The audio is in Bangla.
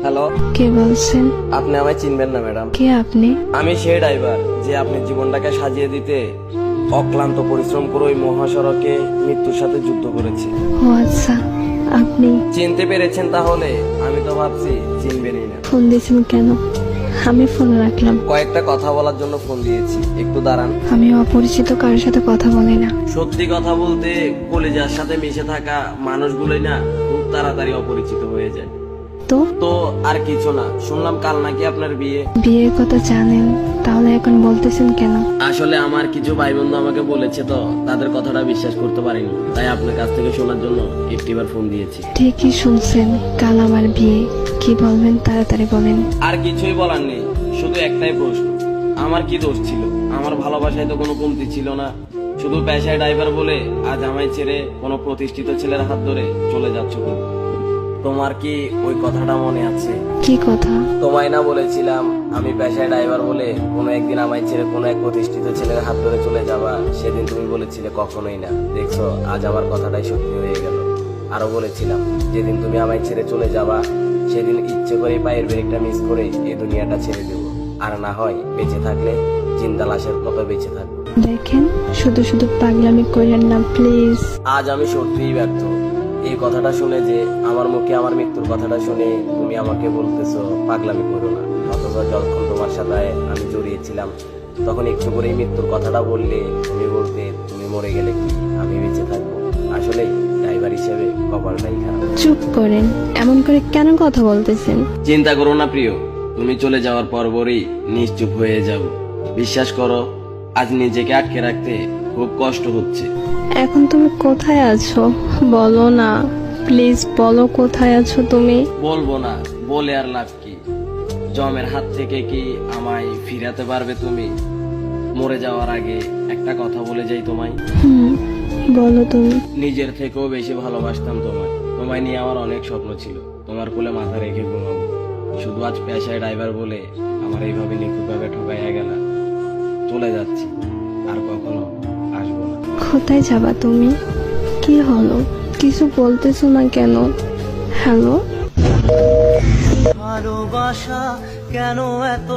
হ্যালো, কে বলছেন? আপনি আমায় চিনবেন না ম্যাডাম। কে আপনি? আমি সেই ড্রাইভার যে আপনি জীবনটাকে সাজিয়ে দিতে অক্লান্ত পরিশ্রম করে ওই মহাসড়কে মৃত্যুর সাথে যুদ্ধ করেছি। ও আচ্ছা, আপনি চিনতে পেরেছেন তাহলে? আমি তো ভাবছি চিনবেনই না। ফোন দিয়েছেন কেন? আমি ফোন রাখলাম। কয়েকটা কথা বলার জন্য ফোন দিয়েছি, একটু দাঁড়ান। আমি অপরিচিত কারোর সাথে কথা বলি না। সত্যি কথা বলতে কলিজার সাথে মিশে থাকা মানুষগুলোই না খুব তাড়াতাড়ি অপরিচিত হয়ে যায়। তো তো আর কিছু না, শুনলাম কাল নাকি আপনার বিয়ে। বিয়ের কথা জানেন, তাহলে এখন বলতেছেন কেন? আসলে আমার কিছু ভাই বন্ধু আমাকে বলেছে তো, তাদের কথাটা বিশ্বাস করতে পারিনি, তাই আপনার কাছ থেকে শোনার জন্য একটিবার ফোন দিয়েছি। ঠিকই শুনছেন, কাল আমার বিয়ে। কি বলবেন তাড়াতাড়ি বলেন। আর কিছুই বলার নেই, শুধু একটাই প্রশ্ন, আমার কি দোষ ছিল? আমার ভালোবাসায় তো কোনো কমতি ছিল না, শুধু পেশায় ড্রাইভার বলে আজ আমায় ছেড়ে কোনো প্রতিষ্ঠিত ছেলের হাত ধরে চলে যাচ্ছ তুমি। তোমার কি ওই কথাটা মনে আছে? কি কথা? তোমায় না বলেছিলাম আমি পেশায় ড্রাইভার বলে কোনো একদিন আমায় ছেড়ে কোনো এক প্রতিষ্ঠিত ছেলের হাত ধরে চলে যাবা? সেদিন তুমি বলেছিলে কখনোই না। দেখছো, আজ আমার কথাটাই সত্যি হয়ে গেল। আরো বলেছিলাম যেদিন তুমি আমায় ছেড়ে চলে যাবা সেদিন ইচ্ছে করে পায়ের ব্রেকটা মিস করে এই দুনিয়াটা ছেড়ে দেবো, আর না হয় বেঁচে থাকলে জিন্দা লাশের মতো বেঁচে থাকবো। দেখেন, শুধু শুধু পাগলামি করেন না প্লিজ। আজ আমি সত্যিই ব্যর্থ। এই কথাটা শুনে যে আমার মুখে আমার মৃত্যুর কথাটা শুনে তুমি আমাকে বলতেছো পাগলামি করো না, অথচ যখন তোমার সাথে আমি জড়িয়েছিলাম তখন একটু করে মৃত্যুর কথাটা বললে তুমি বলতে তুমি মরে গেলে কি আমি বেঁচে থাকবো? আসলে ড্রাইভার হিসেবে কপালটাই খারাপ। চুপ করেন, এমন করে কেন কথা বলতেছেন? চিন্তা করো না প্রিয়, তুমি চলে যাওয়ার পরপরই নিশ্চুপ হয়ে যাব। বিশ্বাস করো, আজ নিজেকে আটকে রাখতে খুব কষ্ট হচ্ছে। এখন তুমি কোথায় আছো বলো না, প্লিজ বলো কোথায় আছো তুমি। বলবো না, বলে আর লাভ কি? জমের হাত থেকে কি আমায় ফিরাতে পারবে তুমি? মরে যাওয়ার আগে একটা কথা বলে যাই তোমায়, বলো তুমি। নিজের থেকেও বেশি ভালোবাসতাম তোমায়। তোমায় নিয়ে আমার অনেক স্বপ্ন ছিল, তোমার কোলে মাথা রেখে ঘুমাবো। শুধু আজ পেশায় ড্রাইভার বলে আমার এইভাবে নিখুঁতভাবে ঠকাইয়া গেলা। চলে যাচ্ছি, আর কখনো আসবো না। কোথায় যাবা তুমি? কি হলো, কিছু বলতেছো না কেন? হ্যালো, ভালোবাসা কেন এত